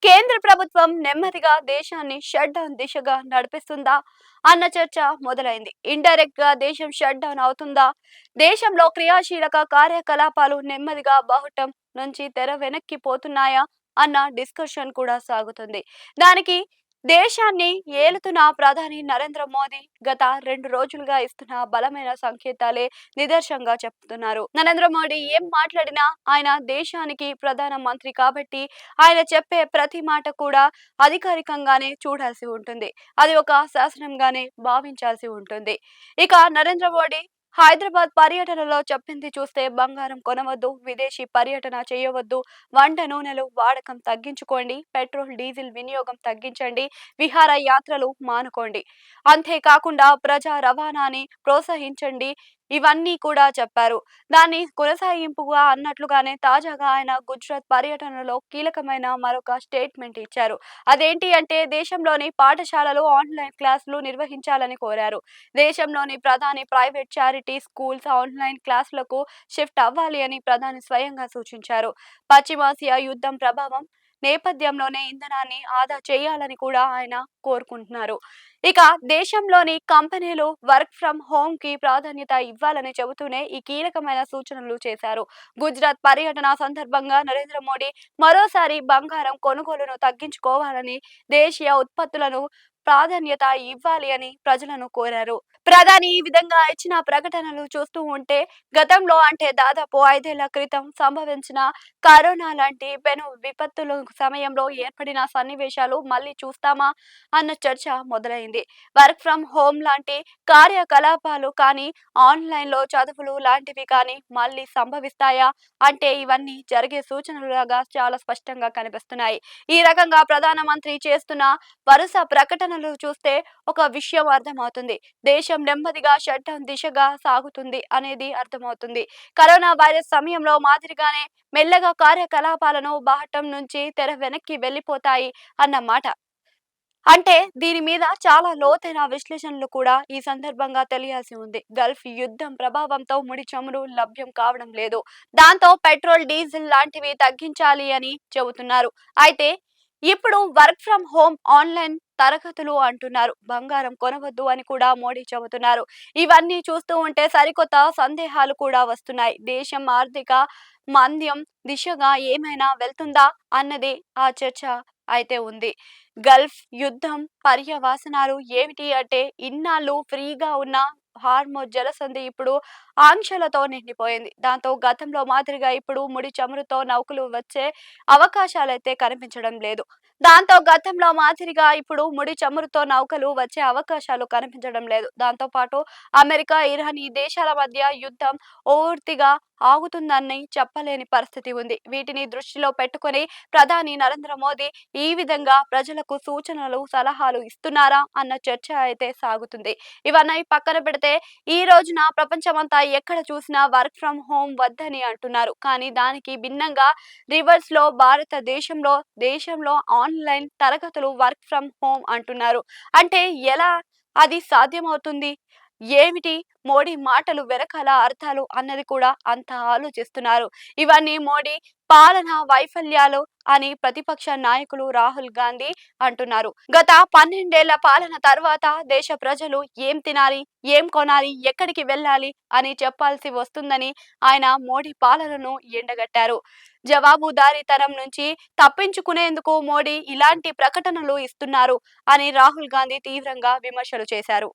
కేంద్ర ప్రభుత్వం నెమ్మదిగా దేశాన్ని షట్ డౌన్ దిశగా నడిపిస్తుందా అన్న చర్చ మొదలైంది. ఇండైరెక్ట్ గా దేశం షట్ డౌన్ అవుతుందా? దేశంలో క్రియాశీలక కార్యకలాపాలు నెమ్మదిగా బాహటం నుంచి తెర వెనక్కి పోతున్నాయా అన్న డిస్కషన్ కూడా సాగుతుంది. దానికి దేశాన్ని ఏలుతున్న ప్రధాని నరేంద్ర మోదీ గత 2 రోజులుగా ఇస్తున్న బలమైన సంకేతాలే నిదర్శనంగా చెప్తున్నారు. నరేంద్ర మోడీ ఏం మాట్లాడినా ఆయన దేశానికి ప్రధాన మంత్రి కాబట్టి ఆయన చెప్పే ప్రతి మాట కూడా అధికారికంగానే చూడాల్సి ఉంటుంది. అది ఒక శాసనంగానే భావించాల్సి ఉంటుంది. ఇక నరేంద్ర మోడీ హైదరాబాద్ పర్యటనలో చెప్పింది చూస్తే బంగారం కొనవద్దు, విదేశీ పర్యటన చేయవద్దు, వంట నూనెలు వాడకం తగ్గించుకోండి, పెట్రోల్ డీజిల్ వినియోగం తగ్గించండి, విహార యాత్రలు మానుకోండి, అంతేకాకుండా ప్రజా రవాణాని ప్రోత్సహించండి, ఇవన్నీ కూడా చెప్పారు. దాన్ని కొనసాగింపుగా అన్నట్లుగానే తాజాగా ఆయన గుజరాత్ పర్యటనలో కీలకమైన మరొక స్టేట్మెంట్ ఇచ్చారు. అదేంటి అంటే దేశంలోని పాఠశాలలు ఆన్లైన్ క్లాసులు నిర్వహించాలని కోరారు. దేశంలోని ప్రధాని ప్రైవేట్ చారిటీ స్కూల్స్ ఆన్లైన్ క్లాసులకు షిఫ్ట్ అవ్వాలి అని ప్రధాని స్వయంగా సూచించారు. పశ్చిమాసియా యుద్ధం ప్రభావం నేపథ్యంలోనే ఇంధనాన్ని ఆదా చేయాలని కూడా ఆయన కోరుకుంటున్నారు. ఇక దేశంలోని కంపెనీలు వర్క్ ఫ్రం హోమ్ కి ప్రాధాన్యత ఇవ్వాలని చెబుతూనే ఈ కీలకమైన సూచనలు చేశారు. గుజరాత్ పర్యటన సందర్భంగా నరేంద్ర మోడీ మరోసారి బంగారం కొనుగోలును తగ్గించుకోవాలని, దేశీయ ఉత్పత్తులను ప్రాధాన్యత ఇవ్వాలి అని ప్రజలను కోరారు. ప్రధాని ఈ విధంగా ఇచ్చిన ప్రకటనలు చూస్తూ ఉంటే గతంలో అంటే దాదాపు 5 ఏళ్ల క్రితం సంభవించిన కరోనా లాంటి పెను విపత్తుల సమయంలో ఏర్పడిన సన్నివేశాలు మళ్ళీ చూస్తామా అన్న చర్చ మొదలైంది. వర్క్ ఫ్రం హోమ్ లాంటి కార్యకలాపాలు కానీ, ఆన్లైన్లో చదువులు లాంటివి కానీ మళ్ళీ సంభవిస్తాయా అంటే ఇవన్నీ జరిగే సూచనలుగా చాలా స్పష్టంగా కనిపిస్తున్నాయి. ఈ రకంగా ప్రధానమంత్రి చేస్తున్న వరుస ప్రకటనలు చూస్తే ఒక విషయం అర్థమవుతుంది. దేశం నెమ్మదిగా షట్ డౌన్ దిశగా సాగుతుంది అనేది అర్థమవుతుంది. కరోనా వైరస్ సమయంలో మాదిరిగానే మెల్లగా కార్యకలాపాలను బాహటం నుంచి తెర వెనక్కి వెళ్లిపోతాయి అన్నమాట. అంటే దీని మీద చాలా లోతైన విశ్లేషణలు కూడా ఈ సందర్భంగా తెలియాల్సి ఉంది. గల్ఫ్ యుద్ధం ప్రభావంతో ముడి చమురు లభ్యం కావడం లేదు. దాంతో పెట్రోల్ డీజిల్ లాంటివి తగ్గించాలి అని చెబుతున్నారు. అయితే ఇప్పుడు వర్క్ ఫ్రం హోమ్ ఆన్లైన్ తరగతులు అంటున్నారు. బంగారం కొనవద్దు అని కూడా మోడీ చెబుతున్నారు. ఇవన్నీ చూస్తూ ఉంటే సరికొత్త సందేహాలు కూడా వస్తున్నాయి. దేశం ఆర్థిక మాంద్యం దిశగా ఏమైనా వెళ్తుందా అన్నది ఆ చర్చ అయితే ఉంది. గల్ఫ్ యుద్ధం పర్యవసానాలు ఏమిటి అంటే ఇన్నాళ్ళు ఫ్రీగా ఉన్న హార్మోజ్ జలసంధి ఇప్పుడు ఆంక్షలతో నిండిపోయింది. దాంతో గతంలో మాదిరిగా ఇప్పుడు ముడి చమురుతో నౌకలు వచ్చే అవకాశాలైతే కనిపించడం లేదు. దాంతో పాటు అమెరికా, ఇరాన్ ఈ దేశాల మధ్య యుద్ధం పూర్తిగా ఆగుతుందని చెప్పలేని పరిస్థితి ఉంది. వీటిని దృష్టిలో పెట్టుకొని ప్రధాని నరేంద్ర మోదీ ఈ విధంగా ప్రజలకు సూచనలు, సలహాలు ఇస్తున్నారా అన్న చర్చ అయితే సాగుతుంది. ఇవన్నీ పక్కన పెడితే ఈ రోజున ప్రపంచమంతా ఎక్కడ చూసినా వర్క్ ఫ్రం హోమ్ వద్దని అంటున్నారు. కానీ దానికి భిన్నంగా రివర్స్ లో దేశంలో ఆన్లైన్ తరగతులు వర్క్ ఫ్రం హోమ్ అంటున్నారు. అంటే ఎలా అది సాధ్యమవుతుంది? ఏమిటి మోడీ మాటలు వెనకాల అర్థాలు అన్నది కూడా అంత ఆలోచిస్తున్నారు. ఇవన్నీ మోడీ పాలన వైఫల్యాలు అని ప్రతిపక్ష నాయకులు రాహుల్ గాంధీ అంటున్నారు. గత 12 ఏళ్ల పాలన తర్వాత దేశ ప్రజలు ఏం తినాలి, ఏం కొనాలి, ఎక్కడికి వెళ్ళాలి అని చెప్పాల్సి వస్తుందని ఆయన మోడీ పాలనను ఎండగట్టారు. జవాబుదారీతనం నుంచి తప్పించుకునేందుకు మోడీ ఇలాంటి ప్రకటనలు ఇస్తున్నారు అని రాహుల్ గాంధీ తీవ్రంగా విమర్శలు చేశారు.